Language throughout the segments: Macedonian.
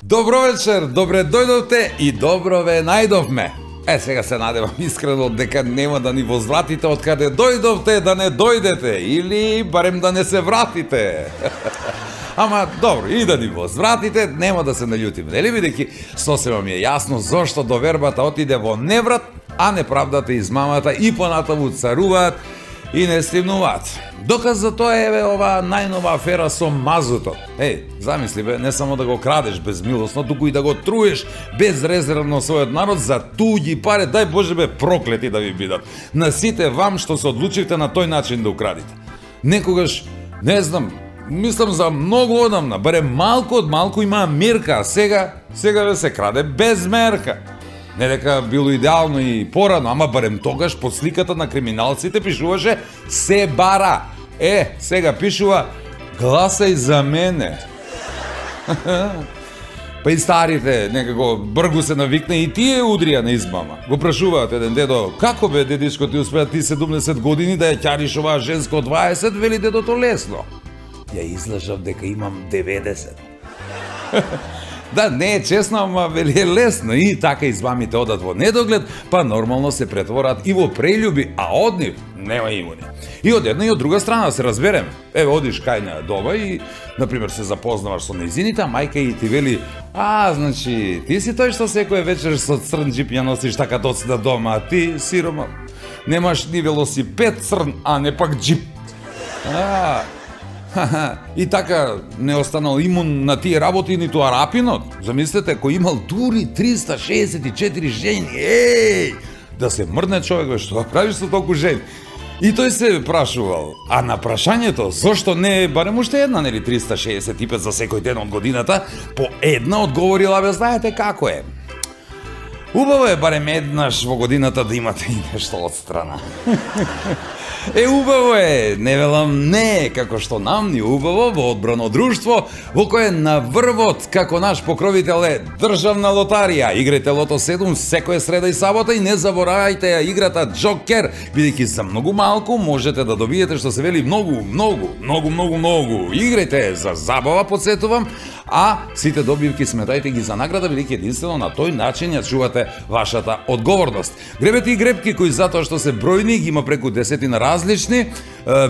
Добро вечер, добре дојдовте и добро ве најдовме. Сега се надевам искрено дека нема да ни возвратите од каде дојдовте, да не дојдете или барем да не се вратите. Ама добро, и да ни возвратите, нема да се наљутим, нели, бидејќи сосема ми е јасно зошто довербата отиде во неврат, а неправдата и измамата и понатаму царуваат и не стимнуваат. Доказ за тоа е ова најнова афера со мазутот. Замисли бе, не само да го крадеш безмилосно, туку и да го труеш безрезервно својот народ за туѓи пари, дај Боже бе проклети да ви бидат. На сите вам што се одлучивте на тој начин да украдите. Некогаш, не знам, мислам за многу одамна, барем малку од малку имаа мерка, а сега бе се краде без мерка. Не дека било идеално и порано, ама барем тогаш под сликата на криминалците пишуваше се бара. Сега пишува гласај за мене. Па и старите некако бргу се навикна и тие удрија на измама. Го прашуваат еден дедо, како бе дедичко ти успеа ти 70 години да ја ќариш оваа женска од 20, вели дедото лесно. Ја излажав дека имам 90. Да, не е честно, ама вели е лесно. И така измамите одат во недоглед, па нормално се претворат и во прељуби, а од нив нема имуни. И од една и од друга страна се разберем. Одиш кај на дома и, например, се запознаваш со нејзините, а мајка и ти вели, значи, ти си тој што секој вечер со црн џип ја носиш така доци на дома, а ти, сирома, немаш ни велосипед црн, а не пак џип. И така не останал имун на тие работи ниту Арапинот. Замислете, кој имал дури 364 жени. Да се мрдне човек, бе, што правиш со толку жени? И тој се прашувал, а на прашањето, зошто не барем уште една, нели 365 за секој ден од годината, по една одговорила, бе, знаете како е. Убаво е барем еднаш во годината да имате и нешто од страна. Убаво е, не велам не, како што нам ни убаво во одбрано друштво, во кое на врвот, како наш покровител е државна лотарија. Играйте Лото 7 секоја среда и сабота и не заборавајте ја играта Джокер, бидејќи за многу малку можете да добиете што се вели многу. Играјте за забава, подсетувам, а сите добивки сметајте ги за награда, бидејќи единствено на тој начин ја чувате вашата одговорност. Гребете и гребки кои затоа што се бројни, ги има преку 10 различни,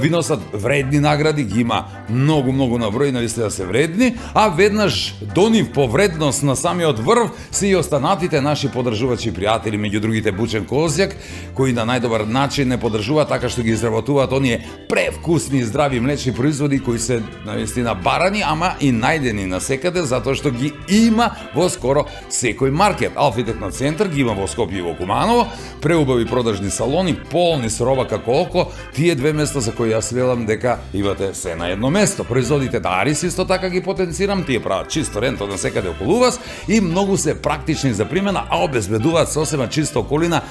ви носат вредни награди, ги има многу на број, навистина се вредни, а веднаш до нив по вредност на самиот врв се и останатите наши подржувачи пријатели, меѓу другите Бучен Козјак, кои на најдобар начин не подржуваат така што ги изработуваат оние превкусни и здрави млечни производи кои се навистина барани, ама и најдени на секаде, затоа што ги има во скоро секој маркет. Алфи Техноцентар ги има во Скопје и во Куманово, преубави продажни салони, полни со роба како око, тие две места за кои јас велам дека имате се на едно место. Производите Дарис исто така ги потенцирам, тие прават чисто ренто на секаде околу вас и многу се практични за примена, а обезбедуваат сосема чиста околина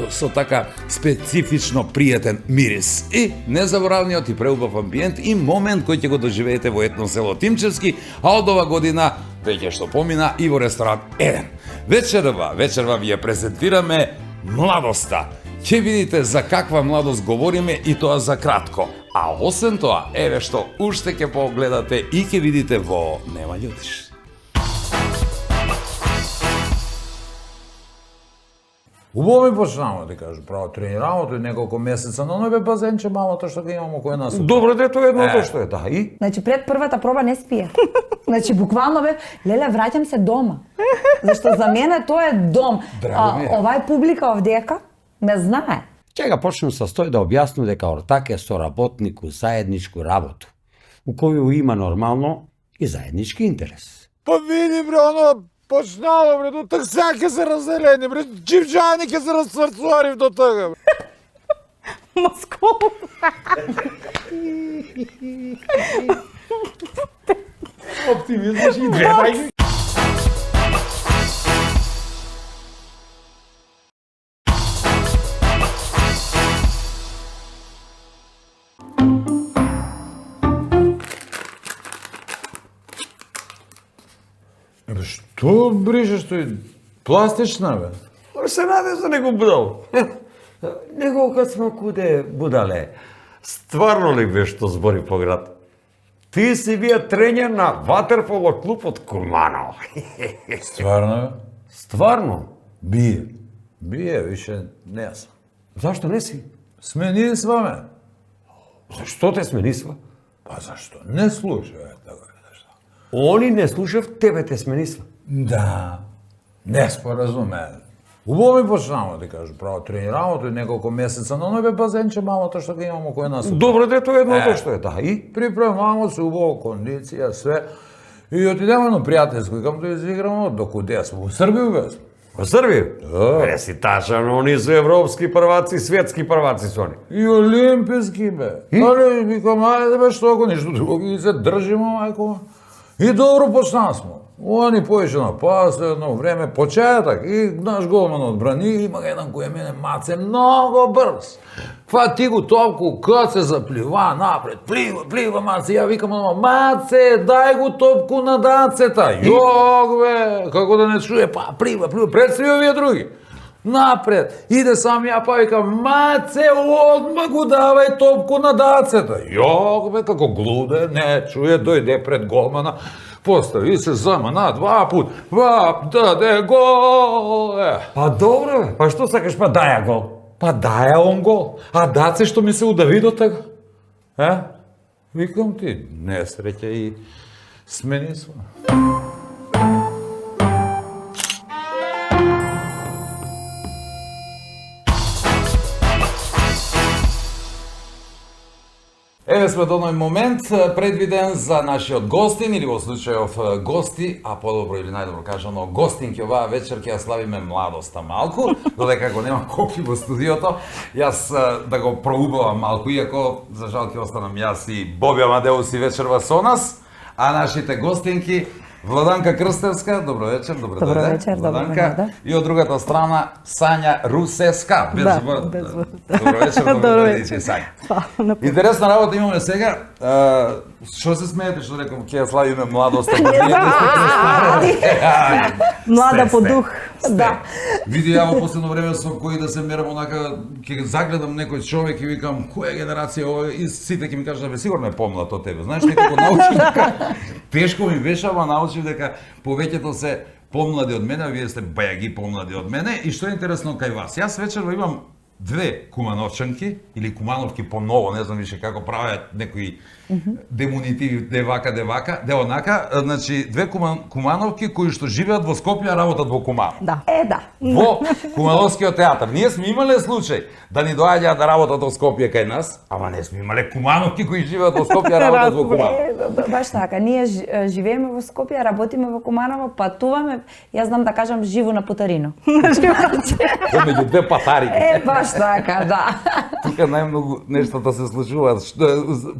со така специфично пријатен мирис. И незаборавниот и преубав амбиент и момент кој ќе го доживеете во етно село Тимчевски, а од ова година веќе што помина и во ресторант Еден. Вечерва ви ја презентираме младоста. Ќе видите за каква младост говориме и тоа за кратко. А освен тоа, еве што уште ќе погледате и ќе видите во Нема љутиш. Убаво ми почнаваме, да кажу, право тренирamo тој неколку месеца, но оној бе базенче малото што ги имамо кој нас. Добро, дето едното што е, да, и? Значи пред првата проба не спија. Значи буквално бе, леле, враќам се дома. Зашто за мене тоа е дом. Овај публика овдека ме знае. Ќе ga почнем со тој да објаснам дека ортак е соработник у заедничку работу, у коју има нормално и заеднички интерес. Па види бре, оно почнало бре, до такса ке се разделени бре, дживджани ке се разцврцуарив до тога бре. Москов. Оптимизмаш и две. Што брижеш тој Пластична, бе. Се наде за него будал. Него кад сме куде будале. Стварно ли бе што збори по град? Ти си бија тренер на ватерполо клуб од Куманово. Стварно, бе? Стварно? Бие. Бие, више не сум. Зашто не си? Сменисва ме. Зашто те сменисва? Па зашто? Не слушај, така нешто. Они не слушав, тебе те сменисва. Да, не споразумение. Убаво ми почнава, ти кажу, право тренирамо, и неколку месеца на оној базенче малото што ги имамо кој нас. Добро де тоа едното што е, да, и? Припремамо се убаво кондиција, све. И отидеме на пријателско, кам да изиграмо, докуде сме, у Србија бе сме. Во Србија? Да. Е, си тачан, они се европски прваци, светски прваци со они. И олимписки бе. Али, викам, ајде бе, што ако ништо друго ги се држимо, мајко. И добро почнасмо. Они поише на пас, едно време, почеток, и наш голман одбрани, има еден кој е мене маце многу брз. Фати го топку, кад се заплива напред, плива маце, ја викам оно, маце, дај го топку на дацета. Јог бе, како да не чуе, па плива, представи овие други. Напред, иде сам ја па викам, маце, одма го давај топку на дацета. Јог бе, како глуде, не чуе, дојде пред голмана, постави се зама на два пут, вап, даде гол. Па добро, бе, па што сакаш, па даја гол. Па даја он гол, а даце што ми се удави до тага. Викам ти, несреќа и смени сме. Еве сме до оној момент предвиден за нашиот гостин или во случајов гости, а подобро или најдобро кажано гостинки оваа вечер ќе ја славиме младоста малку, додека го нема Коки во студиото. Јас да го проубавам малку, иако за жал ќе останам јас и Боби Амадеус и вечерва со нас, а нашите гостинки Владанка Крстевска, добро вечер, добро вечер, добро дојде. И од другата страна Сања Русеска, без Да, В. без В. Добро вечер, добро дојде Сања. Интересна работа имаме сега. Што се смеете што реков ќе ја славиме младоста? Млада по дух. Да. Види ја во последно време со кои да се мерам онака, ќе загледам некој човек и викам која генерација ова и сите ќе ми кажат бе сигурно е помлад од тебе. Знаеш, некако научив дека тешко ми беше, ама научив дека повеќето се помлади од мене, а вие сте бајаги помлади од мене. И што е интересно кај вас? Јас вечерва имам две кумановчанки или кумановки по-ново, не знам више како прават некои демонитиви девака, деонака, значи две кумановки кои што живеат во Скопје, а работат во Куманово. Да. Да. Во Кумановскиот театар. Ние сме имале случај да ни доаѓаат да работат во Скопје кај нас, ама не сме имале кумановки кои живеат во Скопје, а работат во Куманово. Баш така, ние живееме во Скопје, работиме во Куманово, патуваме, јас знам да кажам живо на Путарино. Помеѓу две патари. Баш така, да. Тука најмногу нештата се случуваат.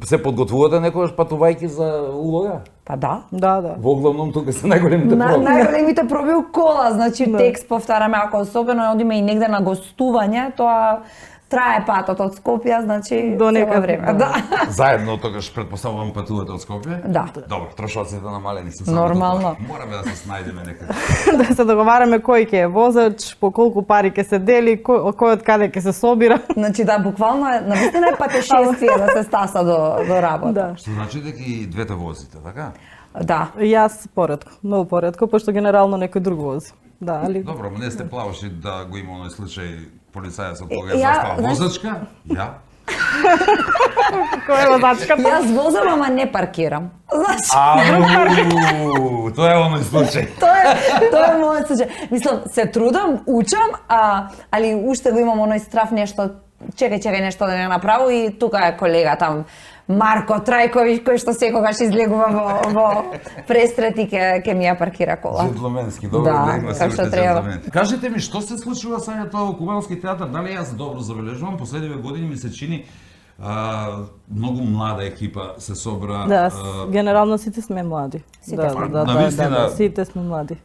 Се подготвувате некогаш патувајќи за улога? Па да. Да. Во главном тука се најголемите проби. Најголемите проби у кола, значи текст повтараме, ако особено одиме и негде на гостување, тоа трае патот од Скопје, значи До цело некаде, време. да. Да. Заедно тогаш претпоставувам патувате од Скопје? Да. Добро, трошоците намалени се. Нормално. Мораме да се снајдеме некаде. Да се договараме кој ќе е возач, по колку пари ќе се дели, кој од каде ќе се собира. Значи да, буквално е, навистина е патешествие да се стаса до работа. Да. Што значи дека и двете возите, така? Да. Јас поретко, многу поретко, пошто генерално некој друг вози. Да, али Добро, но не сте плаваши да го има оној случај полицајецот кога Ја, е застава знаеш- возачка? Ја? кој е возачката? Јас возам, ама не паркирам. Значи, Ау, тоа е оној случај. тоа е мојот случај. Мислам, се трудам, учам, али уште го имам оној страф нешто, чекај нешто да не направо и тука е колега там, Марко Трајковиќ, кој што секогаш излегува во пресрет и ќе ми ја паркира кола. Джентлменски, добро Да, да има како сите што треба. джентлмени. Кажете ми, што се случува Сања тоа во Кумановски театар? Дали јас добро забележувам? Последниве години ми се чини многу млада екипа се собра. Да, генерално сите сме млади. Сите Да, сме. Навистина- сите сме млади.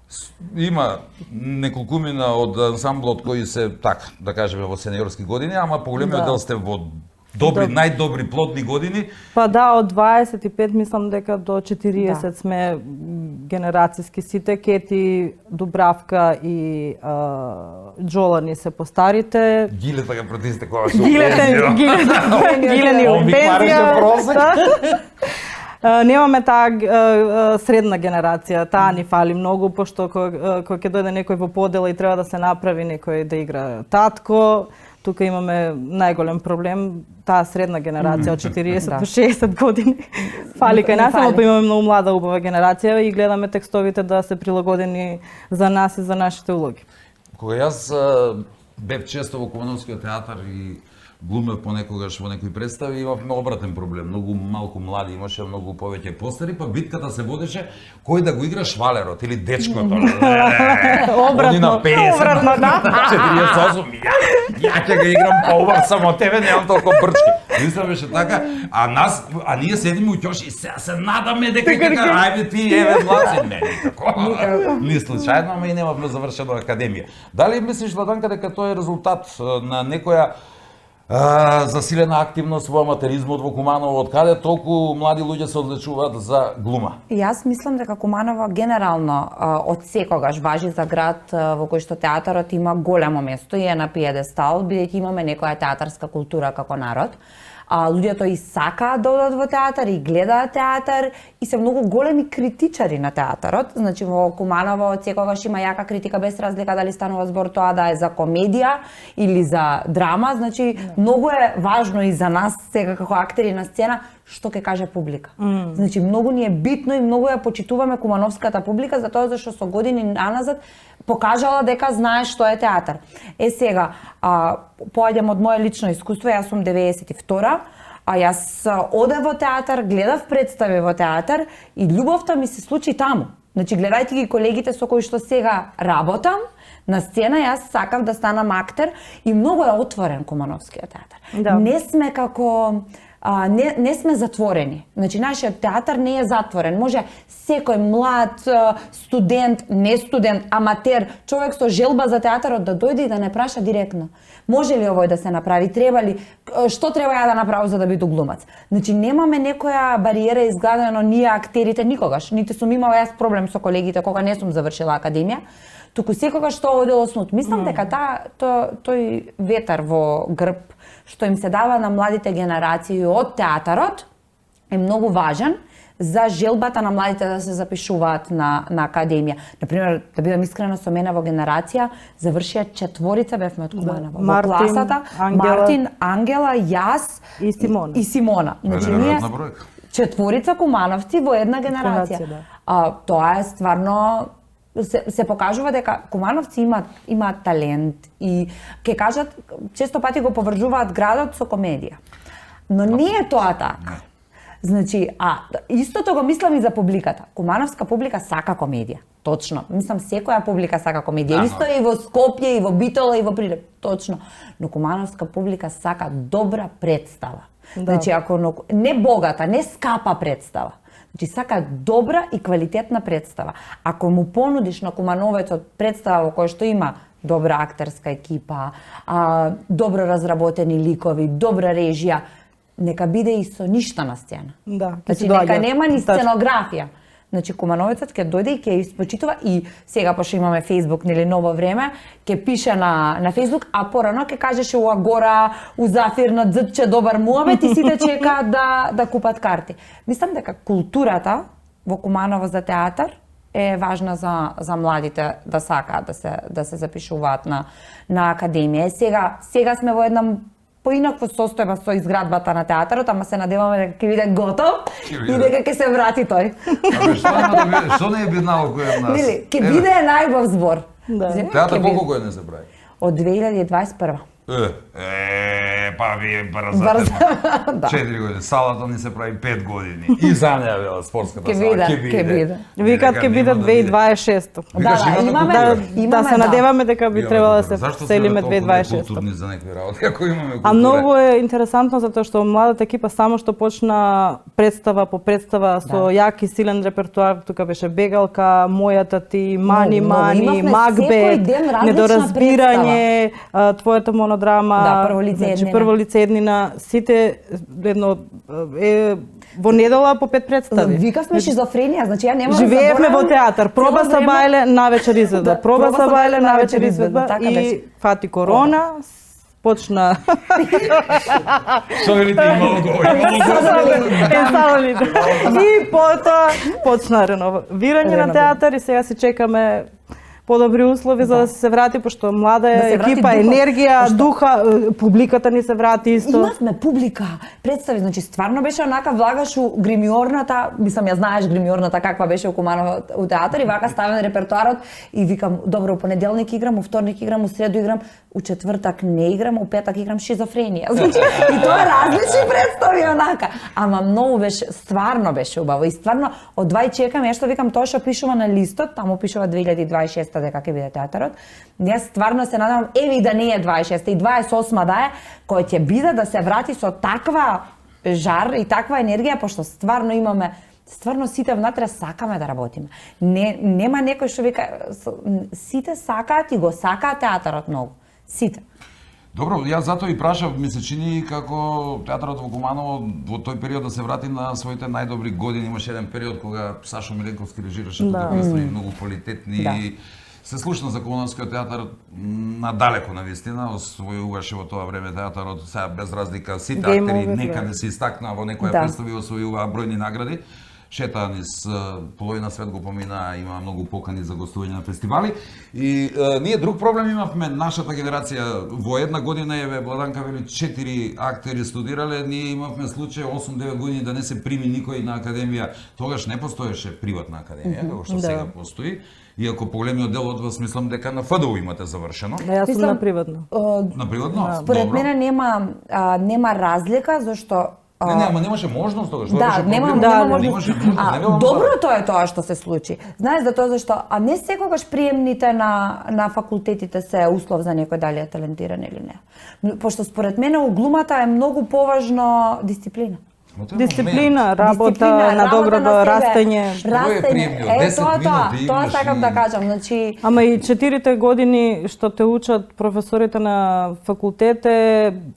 Има неколкумина од ансамблот кои се така, да кажеме во сениорски години, ама поголемиот Да. дел сте во добри, најдобри плодни години. Па да, од 25 мислам дека до 40 сме генерацијски сите, Кети, Дубравка и Джолани се постарите. Гилета га протистекува со Гилени у пензија. Немаме таа средна генерација, таа ни фали многу, пошто кога ќе дојде некој во подела и треба да се направи некој да игра татко, тука имаме најголем проблем, таа средна генерација од 40 до 60 години. Фали кај нас, ама па имаме многу млада убава генерација и гледаме текстовите да се прилагодени за нас и за нашите улоги. Кога јас бев често во Кумановскиот театар и глумев понекогаш во некои представи, имавме обратен проблем. Многу малку млади имаше, многу повеќе постари, па битката се водеше кој да го игра швалерот или дечкото. Они на 50, обратно, да. 48, ја ќе го играм поубав само тебе, немам толку брчки. Мислам беше така, а ние седиме у ќош и се надаме дека ајде ти еве млади мене како. Ни случајно, ама и немавме завршена академија. Дали мислиш, Владанка, дека тоа е резултат на некоја засилена активност во аматеризмот во Куманово, од каде толку млади луѓе се одличуваат за глума? Јас мислам дека Куманово генерално од секогаш важи за град во кој што театарот има големо место и е на пиедестал, бидејќи имаме некоја театарска култура како народ. Луѓето и сакаат да одат во театар и гледаат театар и се многу големи критичари на театарот. Значи во Куманово од секогаш има јака критика без разлика дали станува збор тоа да е за комедија или за драма. Значи многу е важно и за нас сега како актери на сцена што ќе каже публика. Значи многу ни е битно и многу ја почитуваме кумановската публика за тоа зашто со години наназад покажала дека знае што е театар. Сега, поаѓам од моје лично искуство, јас сум 92-а, јас одев во театар, гледав представи во театар и љубовта ми се случи таму. Значи, гледајќи ги колегите со кои што сега работам, на сцена јас сакав да станам актер и многу е отворен Кумановскиот театар. Да. Не сме како не сме затворени. Значи, нашиот театар не е затворен. Може секој млад студент, не студент, аматер, човек со желба за театарот да дојде и да не праша директно. Може ли овој да се направи? Треба ли? Што треба ја да направам за да бидам глумац? Значи, немаме некоја бариера изградено ние актерите никогаш. Нити сум имала јас проблем со колегите кога не сум завршила академија. Туку секогаш тоа одело снут. Мислам дека тој ветар во грб што им се дава на младите генерации од театарот е многу важен за желбата на младите да се запишуваат на академија. Например, да бидам искрена, со мене во генерација завршија 4 бевме од Куманово. Во класата Мартин, Ангела, јас и Симона. Значи ние 4 кумановци во една генерација. Тоа е стварно се покажува дека кумановци имаат талент и ќе кажат, често пати го поврзуваат градот со комедија. Но не е тоа така. Значи, истото го мислам и за публиката. Кумановска публика сака комедија. Точно. Мислам, секоја публика сака комедија. Исто е и во Скопје, и во Битола, и во Прилеп. Точно. Но кумановска публика сака добра представа. Да. Значи, ако не богата, не скапа представа. Значи, сака добра и квалитетна представа. Ако му понудиш на кумановецот представа во која што има добра актерска екипа, добро разработени ликови, добра режија, нека биде и со ништо на сцена. Да, значи, нека нема ни сценографија. Значи, кумановецот ќе дојде и ќе испочитува и сега пошто имаме Facebook, нели ново време, ќе пише на Facebook, а порано ќе кажеше у Агора, у Зафир на дзче добар муабет и сите чекаат да купат карти. Мислам дека културата во Куманово за театар е важна за младите да сакаат да се запишуваат на академија. Сега сме во една поинаква состојба со изградбата на театарот, ама се надеваме дека ќе биде готов и дека ќе се врати тој. Што не е биднало кој од нас? Ќе биде најубав збор. Театар колку кој не се прави? Од 2021. Па вие брзате. 4 години, салата ни се прави 5 години. И за неа била спортската сала. Ќе биде. Викат ќе биде 2026. Да се надеваме дека би требало да се селиме 2026. За некои работи, ако имаме култура. А многу е интересантно затоа што младата екипа само што почна представа по представа со јак и силен репертуар, тука беше Бегалка, Мојата ти, Мани, Макбет, Недоразбирање, Твоето мелодрама, Да, прво лице значи еднина. прво лице еднина, сите едно во недела по 5 представи. Викавме шизофренија, значи ја нема Живеевме да во театар, проба цело са време- бајле, навечер изведба, Да, проба са бајле, навечер изведба така беше. и фати корона, почна Што велите, има одговор, има одговор. И потоа почна реновирање на театар и сега се чекаме подобри услови за да се врати, пошто млада Да се врати екипа, духот, енергија, пошто- духа, публиката ни се врати исто. Имавме публика. Представи, значи стварно беше онака влагаш у гримиорната, мислам ја знаеш гримиорната каква беше у Куманово у театар и вака ставен репертоарот и викам добро у понеделник играм, у вторник играм, у среду играм, у четвртак не играм, у петак играм шизофренија. Значи и тоа е различни представи онака. Ама многу беше, стварно беше убаво и стварно од 2 чекам, ја што викам тоа што пишува на листот, таму пишува 2026 дека ќе биде театарот. Јас стварно се надевам еви да не е 26 и 28 да е, кој ќе биде да се врати со таква жар и таква енергија, пошто стварно имаме стварно сите внатре сакаме да работиме. Нема некој што вика сите сакаат и го сакаат театарот многу. Сите. Добро, јас затоа и прашав, ми се чини како театарот во Куманово во тој период да се врати на своите најдобри години. Имаше еден период кога Сашо Миленковски режираше тука представи многу квалитетни. Да. Се слушна за Кумановскиот театар надалеко навистина, освојуваше во тоа време театарот, сега без разлика сите Game актери over, некаде се истакнаа во некоја Да. представи, освојуваа бројни награди. Шета низ половина свет го помина, има многу покани за гостување на фестивали. И ние друг проблем имавме, нашата генерација, во една година еве Владанка вели 4 актери студирале, ние имавме случај 8-9 години да не се прими никој на академија. Тогаш не постоеше приватна академија, како што да. сега постои. Иако поголемиот дел од вас мислам дека на ФДУ имате завршено. Да, јас сум Мислам, на приватно. На приватно? Според Добро. мене нема разлика зашто Не, ама немаше можност тогаш. Тоа Да, беше нема проблем. да, можност. Немаше можност, не било Доброто е тоа што се случи. Знаеш за тоа зашто не секогаш приемните на факултетите се услов за некој дали е талентиран или не. Пошто според мене у глумата е многу поважно дисциплина. Но тоа е Дисциплина, работа Дисциплина, на добро работа на себе, растење. Што е приемливо? 10 тоа, минути тоа имаш сакам и- да кажам, значи Ама и 4 години што те учат професорите на факултете,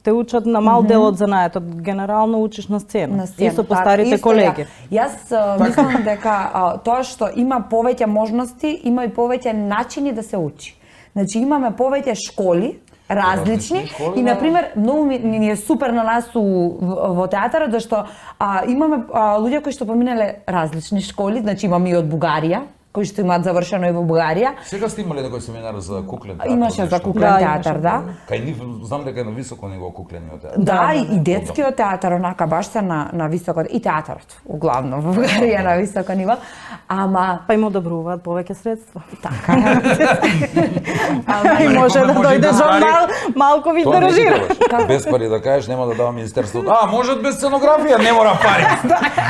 те учат на мал дел од занаетот. Генерално учиш на сцена. на сцена. Исто по Така, старите исто колеги. Јас мислам дека тоа што има повеќе можности, има и повеќе начини да се учи. Значи имаме повеќе школи, различни школи, и да. на пример многу ни е супер на нас во театарот зашто имаме луѓе кои што поминале различни школи, значи имаме и од Бугарија, кои што имаат завршено и во Бугарија. Сега сте имале некој семинар за куклен театар? Имаше за нешто? куклен Да, театар, имаше, да. Кај нив знам дека е на високо ниво куклениот театар. Да, и детскиот театар, онака баш се на високо, и театарот, углавно, во Бугарија на високо ниво, ама Па им одобруваат повеќе средства. така. Ама И може да може дојде без Жон пари. Малковиќ Тоа да не си режира. требаш. Без пари да кажеш, нема да дава министерството. Можат без сценографија, не мора пари.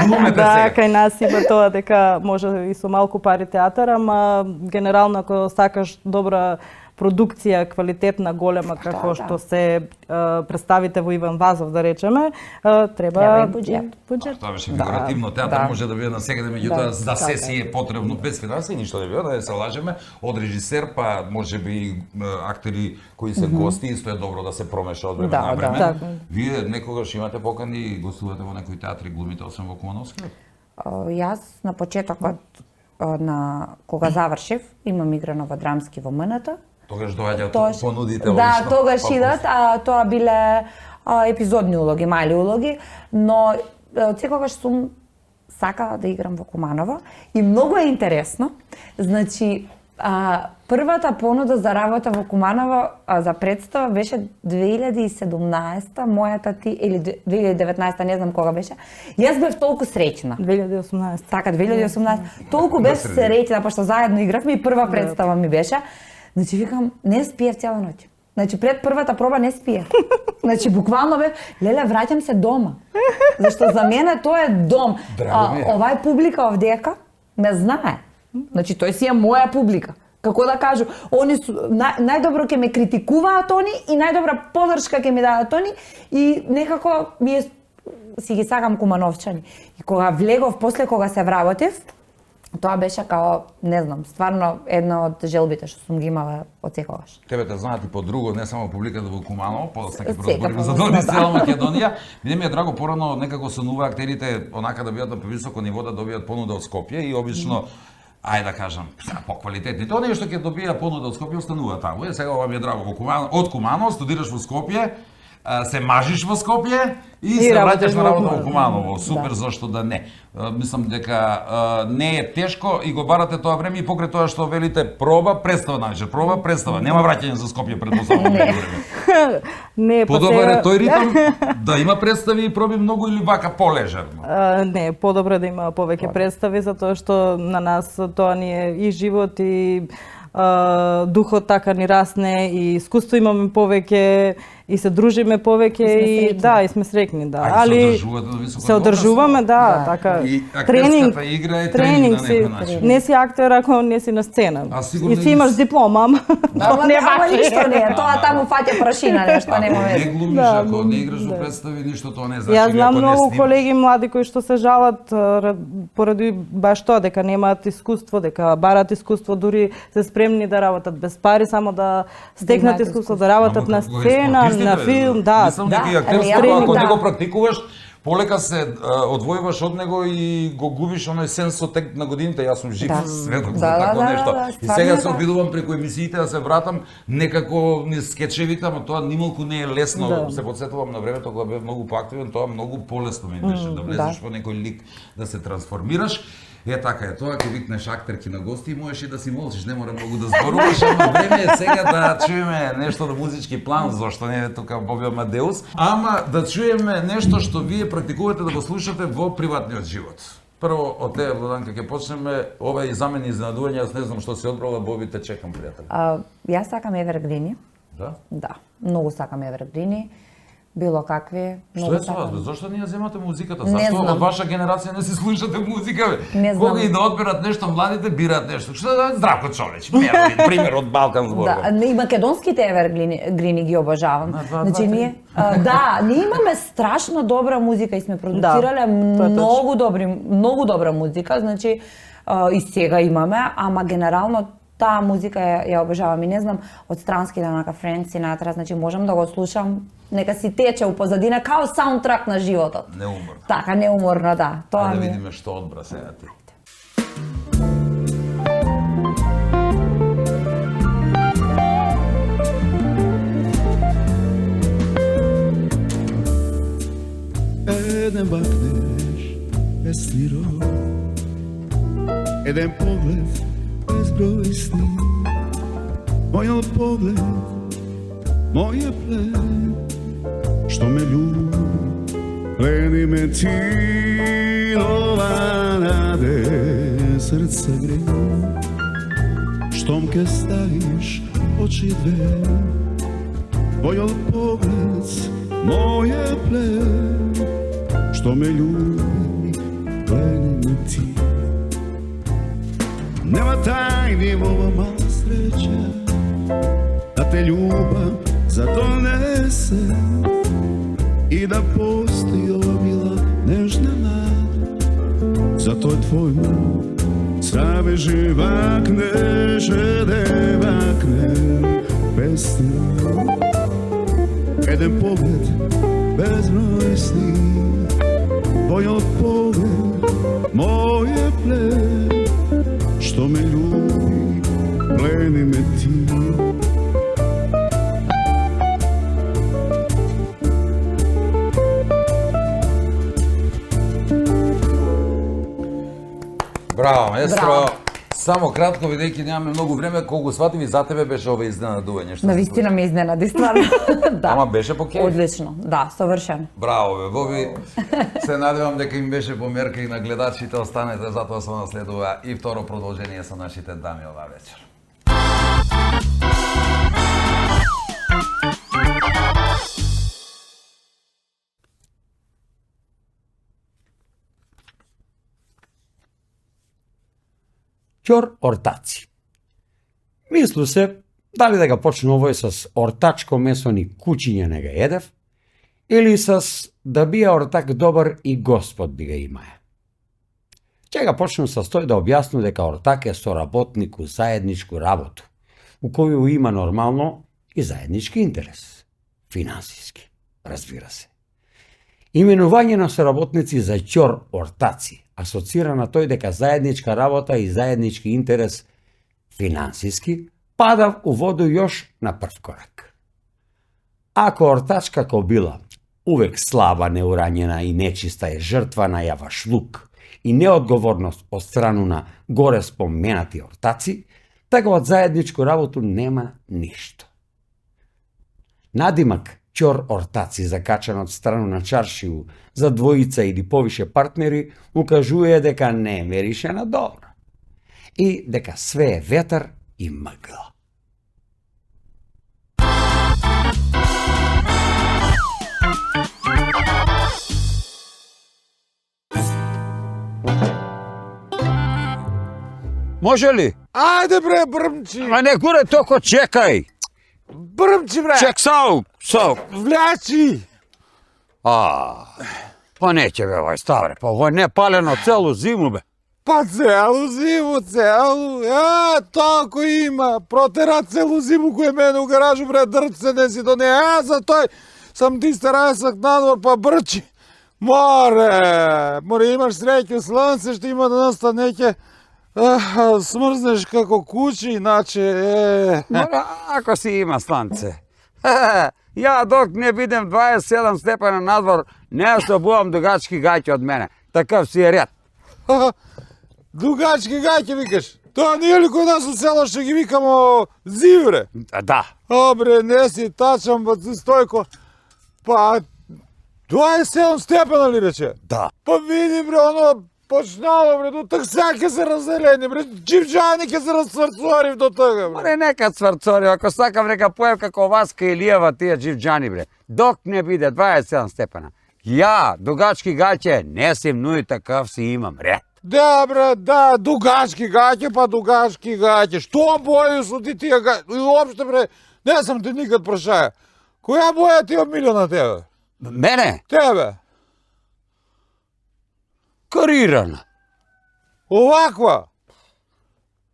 Глумете Да, сега. кај нас има тоа дека може и со малку пари театар, ама генерално ако сакаш добра продукција, квалитетна, голема, како да. што се представите во Иван Вазов, да речеме, Треба треба и буџет. буџет. Тоа беше фигуративно, театар да. може да биде насекаде, меѓутоа за така сесија е потребно без финансии ништо не биде, да се лажеме, од режисер па можеби и актери кои се гости, исто е добро да се промеша од време Да, на да. време. Така. Вие некогаш имате покани и гостувате во некои театри, глумите освен во Кумановскиот? Јас на почетокот на кога завршив, имам играно во драмски во МНТ. Тогаш доаѓаат Тоаш- понудите Да, логично. тогаш Па, идат, тоа биле епизодни улоги, мали улоги, но секогаш сум сакала да играм во Куманово и многу е интересно. Значи, првата понуда за работа во Куманово за представа беше 2017, мојата ти или 2019, не знам кога беше. Јас бев толку среќна. 2018. Така, 2018. Толку бев среќна, пошто заедно игравме и прва представа ми беше. Значи, викам, не спиев цела ноќ. Значи, пред првата проба не спиев. Значи, буквално бев, леле, враќам се дома. Зашто за мене тоа е дом. Драго ми е. Овај публика овдека ме знае. Значи, тој си е моја публика. Како да кажу, они најдобро ќе ме критикуваат они и најдобра подршка ќе ми дадат они и некако си ги сакам кумановчани. И кога влегов, после кога се вработив, Тоа беше као, не знам, стварно една од желбите што сум ги имала од секогаш. Тебе те знаат и по друго, не само публиката во Куманово, подоцна ќе Сека прозбориме за подоцна, Донис да. цела Македонија. Биде ми е драго порано некако сонува актерите онака да бидат на повисоко ниво, да добијат понуда од Скопје и обично ајде да кажам, поквалитетни. Тоа нешто ќе добија понуда од Скопје, останува таму. Сега ова ми е драго во од Куманово, студираш во Скопје, се мажиш во Скопје и се враќаш на работа во Куманово. Супер, зашто да не. Мислам дека не е тешко и го барате тоа време и покрај тоа што велите проба, представа најче, проба, представа. Нема враќање за Скопје предпоставувам време. Не, па Подобар е сега- тој ритм да има представи и проби многу или вака полежерно. Не, подобро да има повеќе представи, затоа што на нас тоа ни е и живот и духот така ни расне и искуство имаме повеќе и се дружиме повеќе и среќни. да, и сме среќни, да. А и се Али одржувате на високо се одржуваме, да, Да. така. И актерската игра е тренинг на некој начин. Не си актер ако не си на сцена. А сигурно И си и имаш с- диплома, ама Ама, не ама важи. ништо не е, тоа таму фаќа прашина, нешто Ако нема не вeze. глумиш, Да, ако не играш во да. представи, ништо тоа не значи. Јас или знам ако не многу снимаш. колеги млади кои што се жалат поради баш тоа дека немаат искуство, дека барат искуство, дури се спремни да работат без пари, само да стекнат имаат искуство, да работат на сцена, на филм, да. Мислам дека и Да, актерството, реално, ако не да. го практикуваш, полека се одвојуваш од него и го губиш оној сенс со тек на годините. Јас сум жив Да. сведок за Да, такво да, нешто. да, И стварно сега е се така. обидувам преку емисиите да се вратам некако низ скечевите, ама тоа нималку не е лесно. Да. Се потсетувам на времето кога бев многу поактивен, тоа многу полесно ми беше да влезеш во некој лик, да се трансформираш. Е така е тоа, ќе викнеш актерки на гости и можеш и да си молчиш, не мора многу да зборуваш, ама време е сега да чуеме нешто на музички план, зашто не е тука Боби Амадеус, ама да чуеме нешто што вие практикувате да го слушате во приватниот живот. Прво од тебе, Владанка, ќе почнеме. Ова е и за мене изненадување, јас не знам што си одбрала, Боби, те чекам, пријател. Јас сакам Evergreen. Да? Да, многу сакам Evergreen. Било какви, Што многу е со вас, сакам. бе? Зошто не ја земате музиката? Не Зашто знам. од ваша генерација не си слушате музика, бе? Не знам. Кога и да одберат нешто, младите бираат нешто. Што да Здравко Човеч, пример од Балкан зборувам. Да, и македонските Evergreen ги обожавам. На два, Значи два, ние да, ние имаме страшно добра музика и сме продуцирале тоа е многу добра музика, значи и сега имаме, ама генерално таа музика ја обожавам и не знам од странски на Friend Sinatra, значи можам да го слушам, нека си тече у позадина као саундтрак на животот. Неуморно. Така, неуморно, да. Тоа Ајде да ми е. видиме што одбра сега ти. Еден bakneš bez miro, jedan pogled bezbroj sni. Moj pogled, moje plen, što me ljubi, pleni me ti, ova nade srce gre. Štom ke staviš oči dve, tvoj pogled, moje plen, što me ljubi, pleni me ti. Nema tajni ova mala sreća, da te ljubav zadonese i da postoji ova bila nežna nada. Zato je tvoj moj saveži vakne, žede vakne, pesna. Jedan pogled bezbroj sni, tvoj pogled, moje plen, što me ljubi, pleni me ti. Браво, маестро. Браво. Само кратко, бидејќи немаме многу време, колку сватив и за тебе беше ова изненадување што се Навистина ме изненади, стварно. Да. Ама беше по кеј. Одлично, да, совршено. Браво, бе, Боби. Се надевам дека им беше померка и на гледачите, останете затоа со наследува и второ продолжение со нашите дами оваа вечер. Ќор ортаци. Мислу се, дали да го почнем овој с ортачко месо ни кучиња не ga едев, или с да бија ортак добар и Господ би ga имае. Ќе го почнем со тој да објаснам дека ортак е соработник у заедничку работу, у коју има нормално и заеднички интерес. Финансиски, разбира се. Именување на соработници за ќор ортаци асоцира на тој дека заедничка работа и заеднички интерес финансиски пада у воду још на прв корак. Ако ортачка кобила, увек слаба, неуранjena и нечиста е жртва на јавашлук и неодговорност од страну на горе споменати ортаци, така од заедничку работу нема ништо. Надимак ќор ортаци закачан од страну на чаршију за двојица или повише партнери укажува дека не мерише на добро и дека све е ветар и мгла. Може ли? Ајде бре, брмчи! А не гуре токо, чекај! Брмчи бре! Чек, сау! Влячи! Па неќе бе, овај ставре, па овој не палено целу зиму бе. Па целу зиму, целу. Толку има. Протера целу зиму кој е мене у гаражу, бре, дрце не си до неја. За тој сам ти старасак надвор, па брчи. Море, имаш среќу слънце, што има да настане неќе смрзнеш како кучи, иначе Ако си има слънце. Ја док не бидем 27 степена надвор, не собувам дугачки гаќи од мене. Такав си е ред. Дугачки гаќи викаш? Тоа не е ли кој нас у село што ги викамо зивре? Да. Бре, не си тачам, ба си Стојко. Па, 27 степена ли рече? Да. Па види бре, оно почнало бре, до так сега ќе се разделени бре, дживджани ќе се разцврцори до тога бре. Море нека цврцори, ако сакам нека поев како Васка Илиева тие дживджани бре. Док не биде 27 степена. Ја, дугачки гаќе, не си мнуи такав си имам ред. Да бре, да, дугачки гаќе, па дугачки гаќе. Што боја су ти тие гаќе? И уопште бре, не сам те никад прашаја. Која боја ти омилја на тебе? Мене? Тебе. Карирана. Оваква.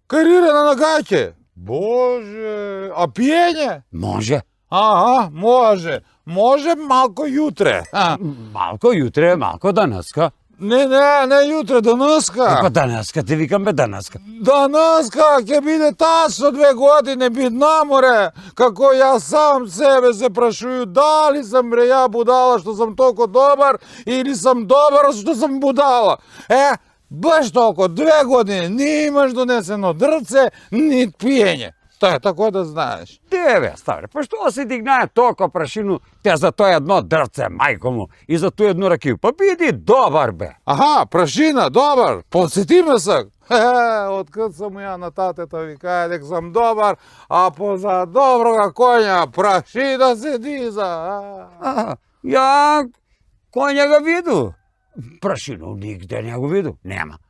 Карирана на гаќе. Боже, а пиење? Може. Може. Може малко јутре. Малко јутре, малко данаска. Не јутре, данаска. Па данаска, ти викам бе данаска. Данаска ќе биде тачно 2 години бит на море, како ја сам себе се прашую дали сам бре ја будала што сам толку добар или сам добар што сам будала. Баш толку 2 години не имаш донесено дрце, ни пиење. Тако да знаеш. Тебе, ставре, па што си дигнае толку прашину те за тој едно дрце, мајко му, и за тој едно ракiju? Па биди добар, бе. Прашина, добар, подсети ме се. Откад сам ја на татето ви кај дека сам добар, а поза доброга коња прашина се диза. Ја коња го виду. Прашину нигде не го виду, нема.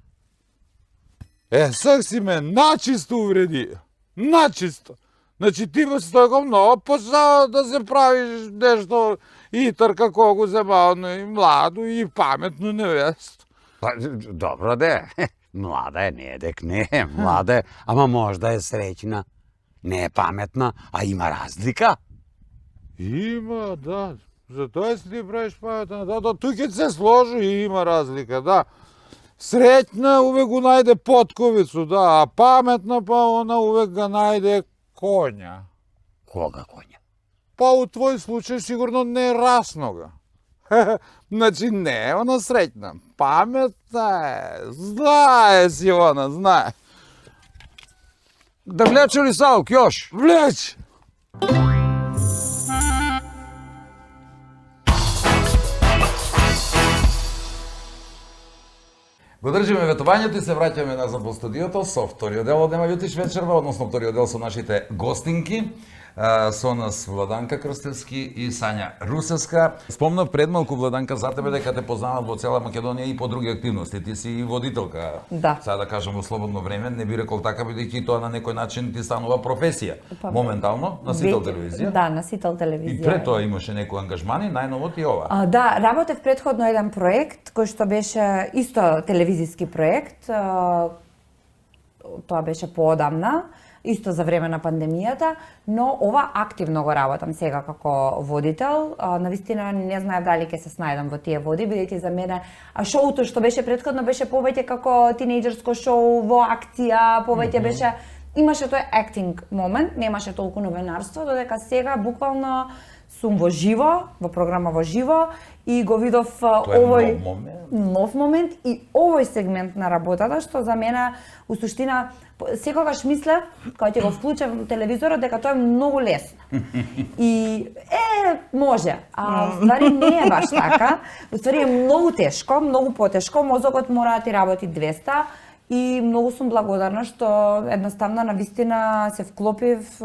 Сак си ме начисто увреди. Начисто. Значи ти бе Стојко много почна да се правиш нешто итар како го зема и младо и паметно невесто. Па, добро де. Млада е, не е дек не е, млада е, ама можда е среќна. Не е паметна, а има разлика. Има, да. Затоа си ти правиш паметна. Да, тук ќе се сложи и има разлика, да. Среќна увек го најде потковицу, да, а паметна па она увек ga најде коња. Кога коња? Па у твој случај сигурно не раснога. Значи не е она среќна. Паметна е. Знае си она, знае. Да влече ли Саук још? Влече. Го држиме ветувањето и се враќаме назад во студиото со вториот дел од Нема Љутиш вечерва, односно вториот дел со нашите гостинки. Со нас Владанка Крстевски и Сања Русевска. Спомнав пред малку, Владанка, за тебе дека те познават во цела Македонија и по други активности. Ти си и водителка. Да. Сега да кажам во слободно време, не би рекол така, бидејќи тоа на некој начин ти станува професија. Па, Моментално на Сител телевизија. Да, на Сител телевизија. И пред тоа имаше некои ангажмани, најново ти ова. Да, работев предходно еден проект кој што беше исто телевизиски проект. Тоа беше поодамна, исто за време на пандемијата, но ова активно го работам сега како водител. Навистина не знаев дали ќе се снајдам во тие води, бидејќи за мене шоуто што беше претходно беше повеќе како тинејџерско шоу во акција, повеќе беше имаше тој acting момент, немаше толку новинарство, додека сега буквално сум во живо, во програма во живо и го видов овој нов момент и овој сегмент на работата што за мене у суштина секогаш мислев кога ќе го вклучам телевизорот дека тоа е многу лесно. И може, а ствари не е баш така. Уствари е многу тешко, многу потешко, мозокот мора да ти работи 200 и многу сум благодарна што едноставно навистина се вклопив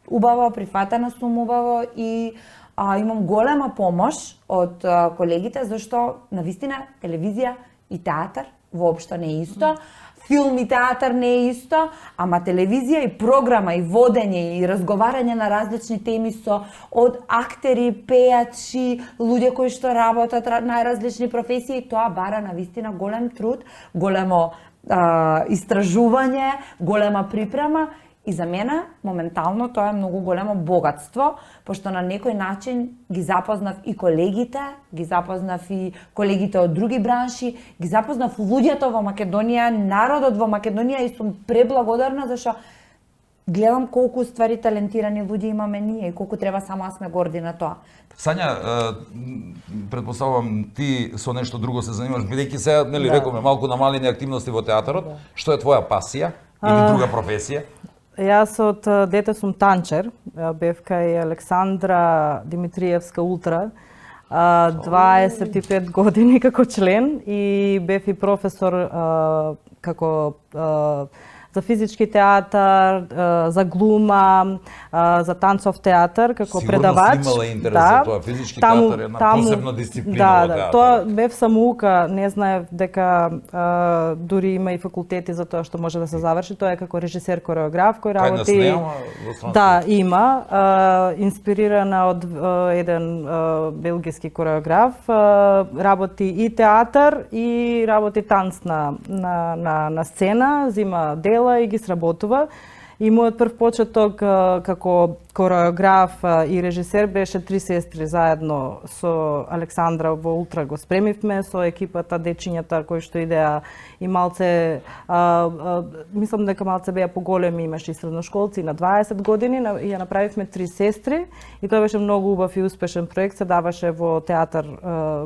убаво, прифатена сум убаво и имам голема помош од колегите, зашто навистина телевизија и театар воопшто не е исто. Филм и театар не е исто, ама телевизија и програма и водење и разговарање на различни теми со од актери, пејачи, луѓе кои што работат најразлични професии, тоа бара навистина голем труд, големо истражување, голема припрема. И за мене, моментално, тоа е многу големо богатство, пошто на некој начин ги запознав и колегите, ги запознав и колегите од други бранши, ги запознав луѓето во Македонија, народот во Македонија и сум преблагодарна зашто гледам колку ствари талентирани луѓе имаме ние и колку треба само да сме горди на тоа. Сања, предпоставувам ти со нешто друго се занимаваш, бидејќи сега, нели, рековме малку намалени активности во театарот. Што е твоја пасија или друга професија? Јас од дете сум танчер, бев кај Александра Димитриевска Ултра, 25 години како член и бев и професор како за физички театар, за глума, за танцов театар како предавач. Сигурно си имала интерес за тоа, физички театар е една посебна дисциплина во театар. Тоа бев самуука, не знаев дека дури има и факултети за тоа што може да се заврши, тоа е како режисер кореограф кој работи. Да, има, инспирирана од еден белгиски кореограф, работи и театар и работи танц на сцена, зима дела и ги сработува. И мојот прв почеток како кореограф и режисер беше Три сестри заедно со Александра во Ултра го спремивме со екипата дечињата кои што идеа и малце мислам дека малце беа поголеми, имаше и средношколци на 20 години и ја направивме Три сестри и тоа беше многу убав и успешен проект, се даваше во театар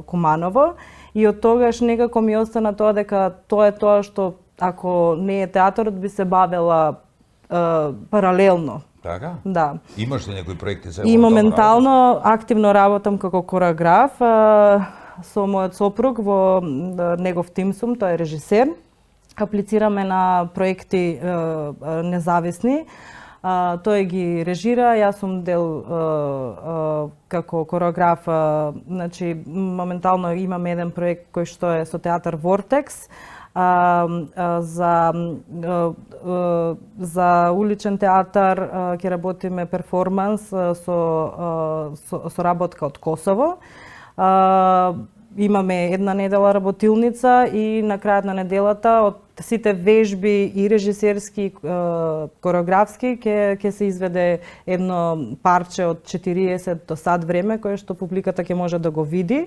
Куманово и од тогаш некако ми остана тоа дека тоа е тоа што ако не е театарот би се бавела паралелно. Така? Да. Имаш ли некои проекти сега? И моментално активно работам како кореограф со мојот сопруг во негов тим сум, тој е режисер. Аплицираме на проекти независни. Тој ги режира, јас сум дел како кореограф, значи моментално имам еден проект кој што е со театар Vortex, за уличен театар ќе работиме перформанс со работка од Косово. Имаме една недела работилница и на крајот на неделата од сите вежби и режисерски, кореографски ќе се изведе едно парче од 40 до сат време кое што публиката ќе може да го види.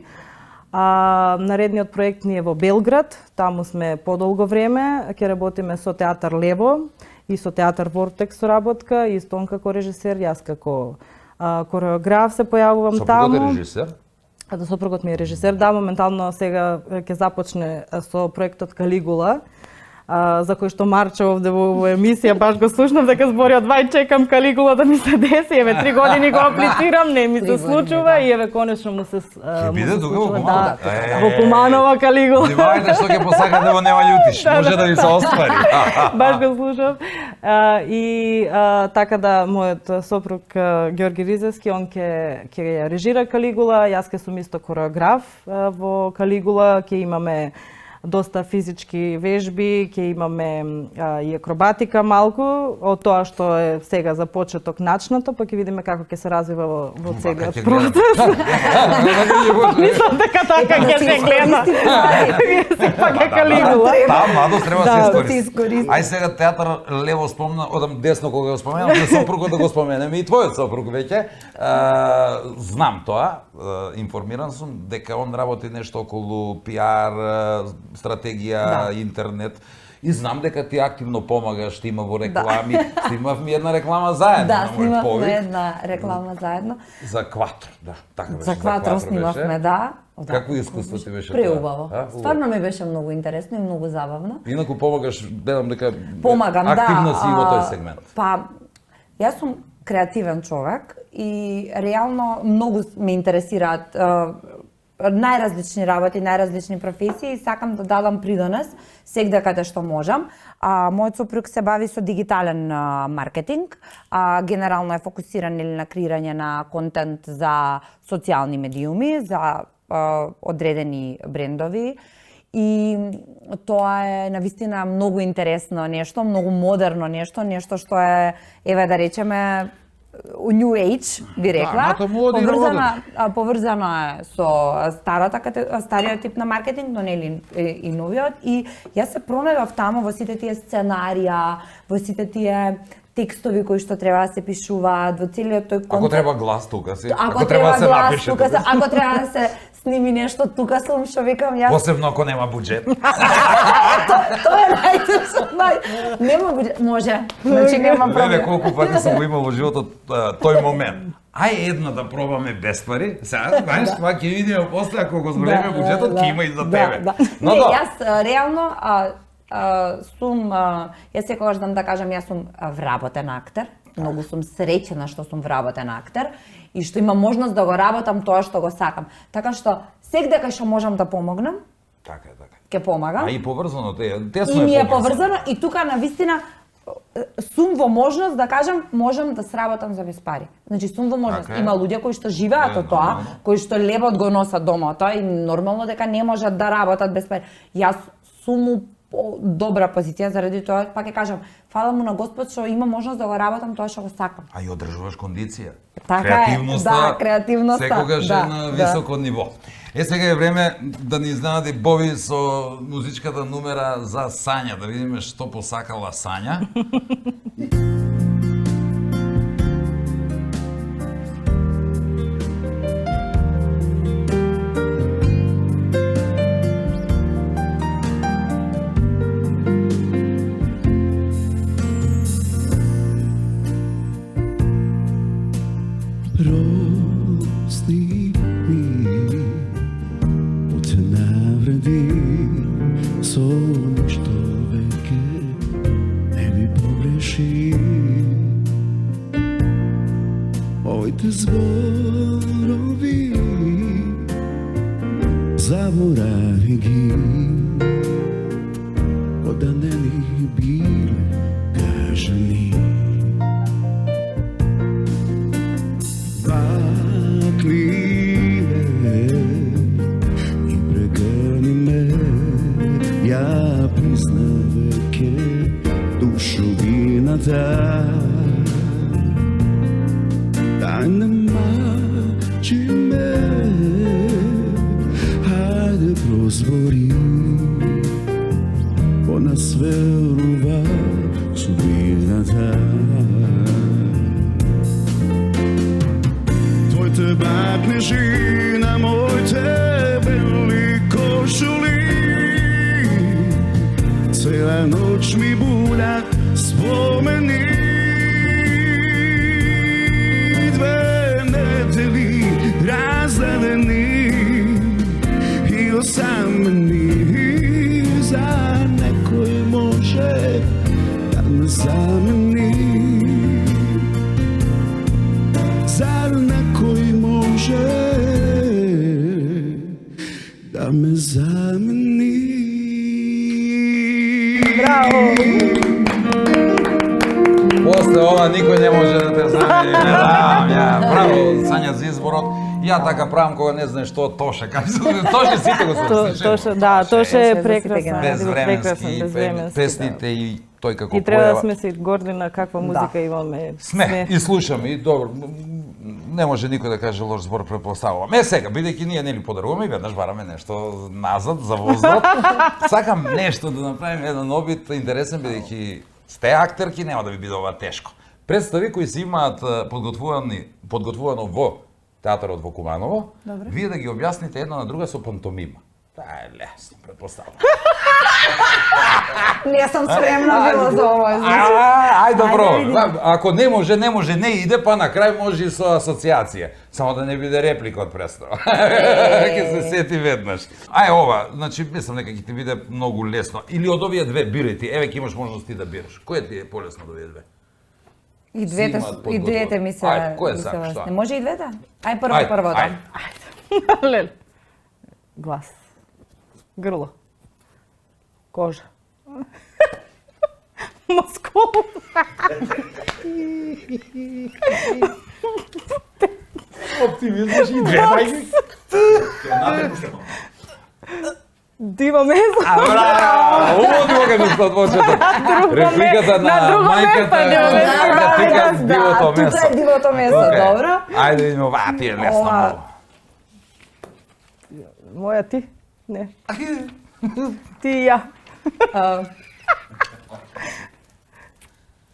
Наредниот проект ни е во Белград, таму сме подолго време, ќе работиме со театар Лево и со театар Vortex соработка, и Стон како режисер, јас како кореограф се појавувам таму. Сопругот е режисер? Сопругот ми е режисер, да, моментално сега ќе започне со проектот Калигула. за кој што марча овде во емисија, баш го слушнав дека збори од вај чекам Калигула да ми се деси, еве 3 години го аплицирам, не ми се случува и еве конечно му се биде тука во Куманово? Да, во Куманово Калигула. Внимавајте што ќе посакате во нема љутиш, може да ви се оствари. Баш го слушав. Така да мојот сопруг Ѓорги Ризевски, он ќе режира Калигула, јас ќе сум исто кореограф во Калигула, ќе имаме доста физички вежби, ќе имаме и акробатика малку, од тоа што е сега за почеток начнато, па ќе видиме како ќе се развива во целиот процес. Мислам дека така ќе се гледа. Сепак е Калигула. Таа младост треба да се искористи. Ај сега театар лево спомна, одам десно кога го споменам, за сопругот да го споменеме и твојот сопруг веќе. Знам тоа, информиран сум дека он работи нешто околу пиар, стратегија, интернет. И знам дека ти активно помагаш, ти има во реклами. Снимавме една реклама заедно. Да, снимавме една реклама заедно. За Кватро, да, така беше. За Кватро снимавме, да. Како искуство ти беше тоа? Преубаво. Стварно ми беше многу интересно и многу забавно. Инаку помагаш, гледам дека помагам, активна си во тој сегмент. Па, јас сум креативен човек и реално многу ме интересираат најразлични работи, најразлични професии и сакам да дадам придонес сегде каде што можам. Мојот сопруг се бави со дигитален маркетинг, генерално е фокусиран на креирање на контент за социјални медиуми, за одредени брендови. И тоа е навистина многу интересно нешто, многу модерно нешто што е, еве да речеме, New Age, би рекла, поврзано е со стариот тип на маркетинг, но нели и новиот. И јас се пронајдов таму во сите тие сценарија, во сите тие текстови кои што треба да се пишуваат, во целиот тој концепт. Ако треба глас тука си, ако треба да се напише тука, ако треба да се сними нешто тука сум, што викам јас. Посебно ако нема буџет. Тоа е најтешно. Нема буџет, може. Значи нема проблем. Еве колку пати сум го имал во животот тој момент. Ај едно да пробаме без пари. Сега, знаеш, тоа ќе видиме после ако го збореме буџетот, ќе има и за тебе. Но не, јас реално сум, јас секогаш да кажам, јас сум вработен актер. Многу сум среќна што сум вработен актер и што имам можност да го работам тоа што го сакам. Така што сегде кај што можам да помогнам, така е, така. Ќе помагам. А и поврзано, тесно и е ми е поврзано и тука навистина сум во можност да кажам можам да сработам за без пари. Значи сум во можност. Има луѓе кои што живеат од тоа, кои што лебот го носат дома од тоа и нормално дека не можат да работат без пари. Јас сум у добра позиција заради тоа, пак ќе кажам, фала му на Господ што има можност да го работам тоа што го сакам. А и одржуваш кондиција. Така е, да, креативноста. Секогаш е на високо ниво. Сега е време да ни изненади Боби со музичката нумера за Сања, да видиме што посакала Сања. Прости ми, од се навреди, со ништо веќе не ми погреши. Моите зборови, заборави ги, од да не ни биле кажани. И прегани ме, ја призна веќе душовината. Дај не мачи ме, хајде прозвори, по нас верува судбината. Твоите бакнежи на моите бели кошули, цела ноќ ми булят спомени. Две недели раздадени и осамени, за некој може zameni. Zar nekoj može da me zameni? Браво! После ова никој не може да те замени, не знам ја. Браво, Сања, за изборот. Ја така правам кога не знаеш што Тоше каже. Тоше сите го слушаш. Тоше, да, Тоше е Тоше прекрасен. Безвременски, безвременски, песните и тој како И треба да појава. сме се горди на каква музика имаме. Сме и слушаме и добро. Не може никој да каже лош збор, претпоставувам. Сега, бидејќи ние нели подаруваме и веднаш бараме нешто назад за воздух. Сакам нешто да направиме еден обид интересен, бидејќи сте актерки, нема да ви биде ова тешко. Представи кои се имаат подготвувано во театарот во Куманово, вие да ги објасните една на друга со пантомима. Таа е лесно, претпоставувам. Не сум спремна била за ова. Ај добро. Ако не може, не иде, па на крај може и со асоциација. Само да не биде реплика од представа. Ќе се сети веднаш. Ај ова, значи мислам дека ќе ти биде многу лесно. Или од овие две бирај ти, еве ќе имаш можност ти да бираш. Кој ти е полесно од овие две? И двете, имаат и двете ми се... Ајде, која ми се сакаш, лесни. што? Може и двете? Ај Ајде, прво да. ајде. Леле. Глас. Грло. Кожа. Мускул. Оптимизмаш и две, Диво месо. Браво! Уводно кога што од почеток. Репликата на мајката да тика дивото Тука месо. е дивото месо, Окей. добро. Ајде да видиме ова, ти е лесно Ова. многу. Моја ти? Не. Ти и ја. А,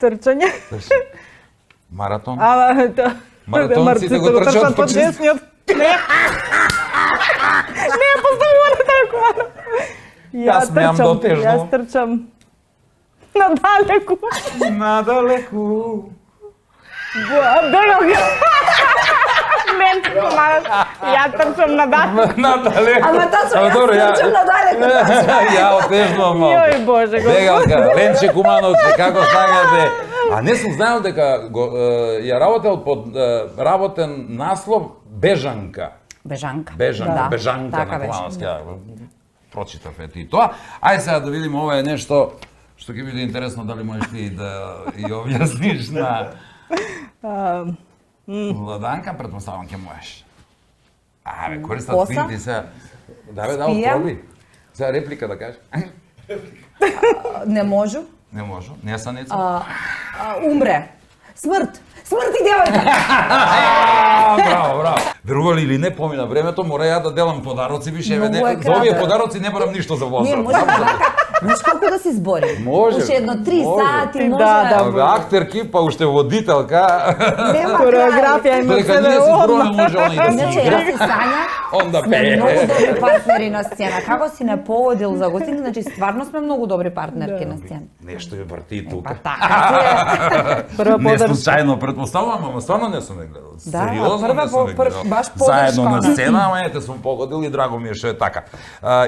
Трчање. Маратон. Ама Маратонците го трчат по по честниот. Не. Не поставуваме така. Јас смеам до тежно. Јас трчам надалеку. Надалеку. Бегам ја. Не, ја трчам надалеку. Надалеку. Ама тачно, Ама јас добро, трчам надалеку. Ја отежнувам малку. Јој Боже, Бегалка, Ленче Кумановце, како сакате? А не сум знаел дека ја работел под работен наслов Бежанка. Бежанка. Бежанка, Да, Бежанка така на беше. Кумановски. Прочитав ете и тоа. Ајде сега да видиме, ова е нешто што ќе биде интересно дали можеш ти да и објасниш на Владанка, претпоставам ќе можеш. Абе, користат Коса? пинти се. Да бе, да, Спијам? отпроби. Сега реплика да кажеш. Не можу. Не може, не са неца. Умре. Смрт. Смрт и девојка. Браво, браво. Верували или не, помина времето, мора ја да делам подароци више. Многу За е кратко. овие подароци не барам ништо за Не, возраст. може така. Знаеш колку да се збори? Може, Уште едно 3 може. сати, може Да, Абе, актерки, па уште водителка. Нема Кореографија има Додека себе ние се одма. зборуваме, може она и да се Иначе, игра. јас и Сања Онда сме пее. многу добри партнери на сцена. Како си не погодил за гостин, значи стварно сме многу добри партнерки на сцена. Нешто ја врти и Па тука. така ти е. Прва Не подршка. случајно претпоставувам, ама стварно не сум ја гледал. Да, Сериозно прва не сум ја по- гледал. баш Заедно на подршка. сцена, ама ете сум погодил и драго ми е што е така.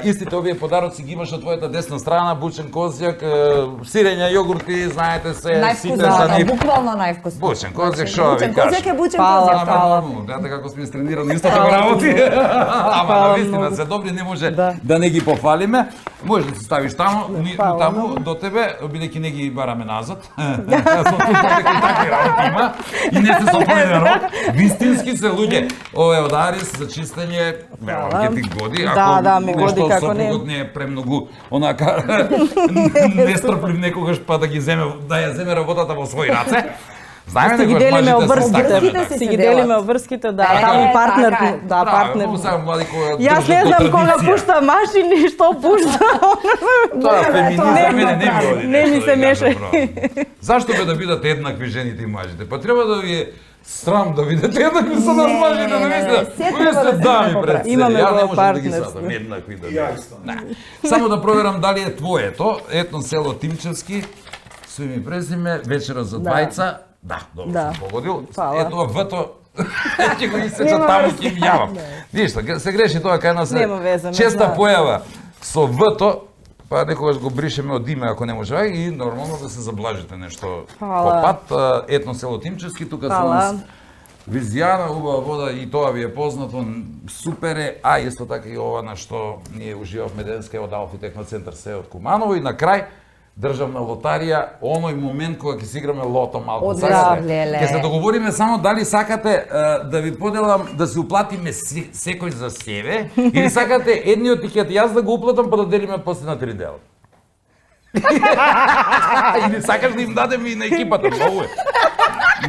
Истите овие подароци ги имаш на твојата десна страна, бучен козјак, сирења, јогурти, знаете се, сите са Највкусно, ни... буквално највкусно. Бучен козјак, што ви Бучен кажам? козјак е бучен Фала, козјак. фала. Гледате како сме истренирани истото го работи. Ама на вистина се добри, не може да не ги пофалиме. Може да се ставиш таму, Фала, таму до тебе, бидејќи не ги бараме назад. Со тука такви работи има и не се со поеден рок. Вистински се луѓе. Ова е од Арис за чистење, верувам ќе ти годи, Да, ми годи, нешто како не. сопругот не е премногу онака нестрплив некогаш па да ги земе, да ја земе работата во своји раце. Знаеме Си ги некогаш делиме мажите се обврските. стакнеме, Си Си се ги делат. делиме обврските, да, Така таму е, партнер, така е. да, партнер. Многу само млади кои Јас не знам кога пушта машини, што пушта. Тоа феминизам не, мене не ми оди. не ми нешто се да меша. кажам, браво. Зашто бе да бидат еднакви жените и мажите? Па треба да ви е срам да видите еднакви со нас Не, мажите, да не, мислите. се Вие треба да сте се дами поправи. пред се. Имаме Ја не го можам да ги партнерство. садам еднакви да бидат. Само да проверам дали е твоето. Етно село Тимчевски. Со име и презиме, вечера за двајца. Да, добро Да. сум погодил. Фала. Ето В-то ќе го исечат Нема таму врска. ќе им јавам. Виж, се греши тоа кај нас Нема везе, честа да. појава со В-то, па некогаш го бришеме од име ако не може, и нормално да се заблажите нешто Фала. по пат, етно село Тимчевски, тука со Фала. нас Визијана, убава вода, и тоа ви е познато, супер е, а исто така и ова на што ние уживавме денеска од Алфи Техноцентар се од Куманово, и на крај државна лотарија, оној момент кога ќе си играме лото малку. Одлично, леле. Ќе се договориме само дали сакате да ви поделам да се уплатиме секој за себе, или сакате едниот тикет јас да го уплатам па да делиме после на 3 дела. Или сакаш да им дадеме и на екипата, многу е.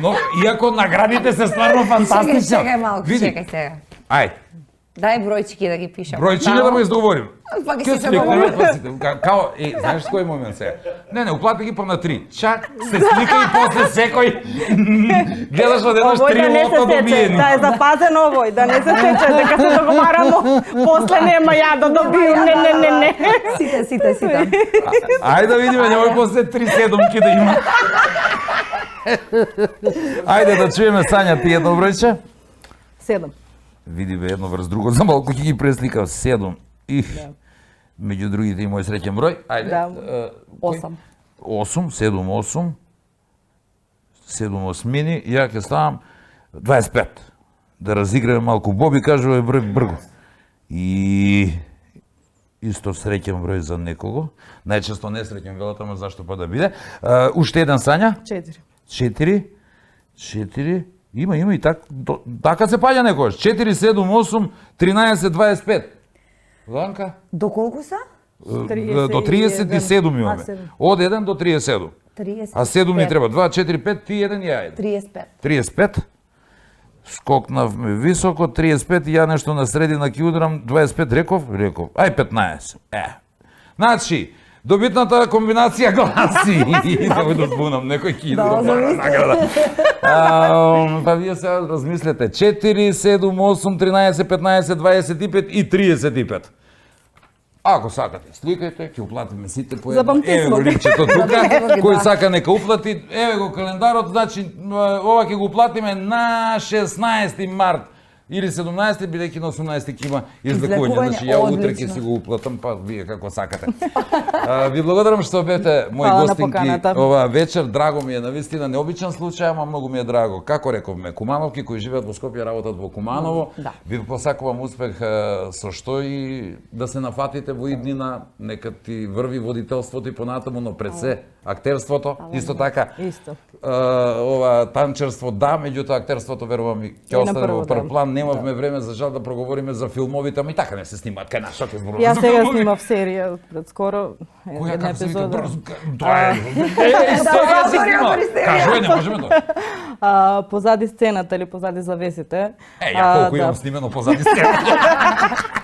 Но, иако наградите се стварно фантастични. Чекај малку, Види. чекај сега. Ај, Дај бројчики да ги пишам. бројчиња да го изговорим. Па ги Ке си сликнеме, договорим. па си, као, знаеш кој момент сега? Не, уплати ги па на 3. Чак, се слика и после секој. Гледаш од еднаш Овој 3 да не се лота сече, добиени. да е запазен овој, да не се сече, дека се договарамо, после нема ја да добијам, не. Сите. Ајде да видиме, немој после 3 седомки да има. Ајде да чуеме Сања ти едно бројче. 7. Види бе едно врз друго, за малку ќе ги пресликав 7. Меѓу другите и мој среќен број. Ајде. Да. 8. 8, 7, 8. 7 осмини, ја ќе ставам 25. Да разиграме малку Боби, кажува број брго. И исто среќен број за некого. Најчесто несреќен велат, ама зашто па да биде. Уште еден Сања? 4. 4. Има и така се паѓа некојаш. 4, 7, 8, 13, 25. Ланка? До колку са? До 37 имаме. седум. Од 1 до 37. 30. А 7 ни треба. 2, 4, 5, ти 1 и ја 35. 35. Скокнавме високо, 35, ја нешто на средина ќе удрам, 25 реков. Ај 15. Значи, добитната комбинација гласи. Да го допунам, некој ќе Да, замисли. награда. Па вие сега размислете. 4, 7, 8, 13, 15, 25 и 35. Ако сакате, сликајте, ќе уплатиме сите по едно. Запамтисмо. Еве го линчето тука, Запамтисмо ги, кој да. сака нека уплати. Еве го календарот, значи ова ќе го уплатиме на 16 март или 17, бидејќи на 18 ќе има излекување. Излекување, Значи ја утре ќе одлично. си го уплатам, па вие како сакате. Ви благодарам што бевте мои Фала на гостинки поканата. оваа вечер. Драго ми е, навистина необичен случај, ама многу ми е драго. Како рековме, кумановки кои живеат во Скопје, работат во Куманово. Да. Ви посакувам успех со што и да се нафатите во иднина, нека ти врви водителството и понатаму, но пред се актерството, исто така. Исто. Ова танчерство да, меѓутоа актерството верувам и ќе И на остане во прво, прв да. план. Немавме време за жал да проговориме за филмовите, ама и така не се снимаат кај нас, што ќе зборуваме Јас за сега филмови? снимав серија пред скоро, Која една како се вика епизода. брзо? Тоа е. Серија си снима. Кажувај, не можеме тоа. Позади сцената или позади завесите. Ја колку да. имам снимено позади сцената.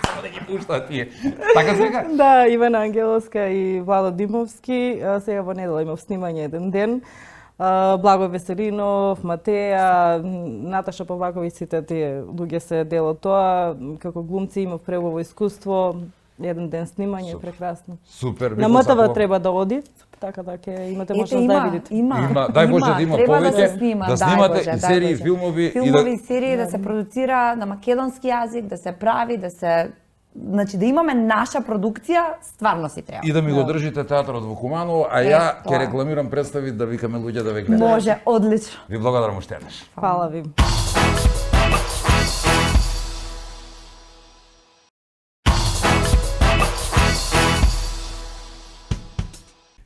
Само да ги пуштаат тие. Така се вика? Да, Ивана Ангеловска и Владо Димовски. Сега во недела имав снимање еден ден. Благо Веселинов, Матеја, Наташа Павлаковиќ, сите тие луѓе се дел од тоа. Како глумци имав преубаво искуство. Еден ден снимање, прекрасно. Супер. ви На МТВ посакувам. треба да оди, така да ќе имате Ете, можност да ја има, видите. има. Дај Боже да има Треба да се повеќе, снима, да дај снимате Боже, и дај серии, Боже. филмови и Филмови, да серии да се продуцира на македонски јазик, да се прави, да се значи да имаме наша продукција, стварно си треба. и да ми го држите театарот во Куманово, а ја ќе тоа. рекламирам представи да викаме луѓе да ве гледаат. Може, одлично. Ви благодарам уште еднаш. Фала ви.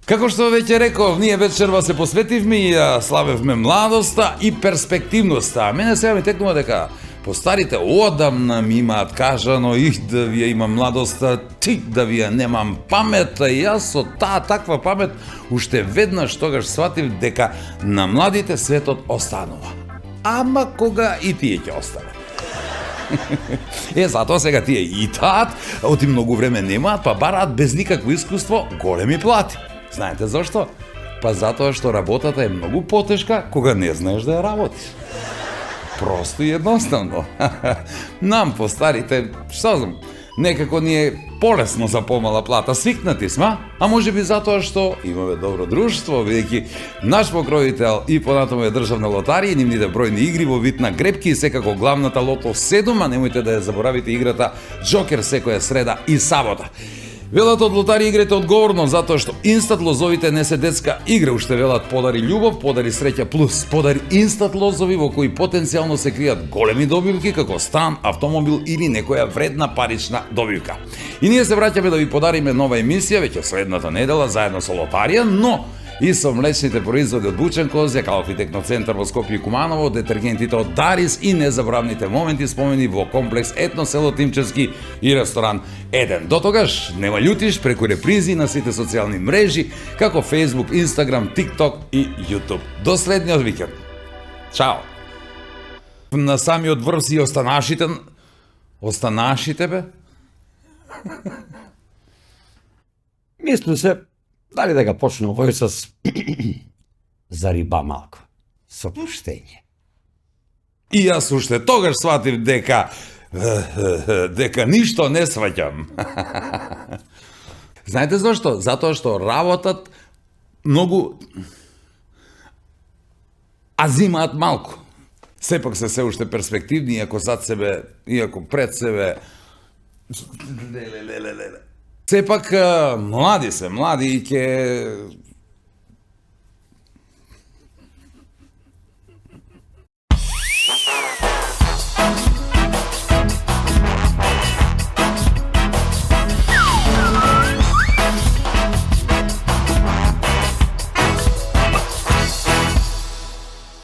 Како што веќе реков, ние вечерва се посветивме и ја славевме младоста и перспективноста. А мене сега ми текнува дека постарите одамна ми имаат кажано их да ви ја имам младоста, тик да ви ја немам памет, а јас со таа таква памет уште веднаш тогаш сватив дека на младите светот останува. Ама кога и тие ќе остане. Затоа сега тие и таат, оти многу време немаат, па бараат без никакво искуство големи плати. Знаете зашто? Па затоа што работата е многу потешка кога не знаеш да ја работиш. Просто и едноставно. Нам постарите, што знам, некако ни е полесно за помала плата, свикнати сме, а може би затоа што имаме добро друштво, бидејќи наш покровител и понатаму е државна лотарија, нивните бројни игри во вид на грепки и секако главната лото 7, а немојте да ја заборавите играта Джокер секоја среда и сабота. Велат од лотари играте одговорно затоа што Инстат лозовите не се детска игра, уште велат подари љубов, подари среќа плюс, подари Инстат лозови во кои потенцијално се кријат големи добивки како стан, автомобил или некоја вредна парична добивка. И ние се враќаме да ви подариме нова емисија веќе следната недела заедно со лотарија, но и со млечните производи од Бучен Козјак, Алфи Техноцентар во Скопје и Куманово, детергентите од Дарис и незабравните моменти спомени во комплекс Етно село Тимчевски и ресторан Еден. До тогаш, нема љутиш преку репризи на сите социјални мрежи, како Facebook, Instagram, TikTok и YouTube. До следниот викенд. Чао! На самиот врв си останашите... Останашите, бе? Мислам се, дали да го почнем овој с за риба малку. Со пуштење. И јас уште тогаш сватив дека ништо не сваќам. Знаете зашто? Затоа што работат многу а зимаат малку. Сепак се уште перспективни, иако зад себе, иако пред себе. Сепак млади се, млади и ќе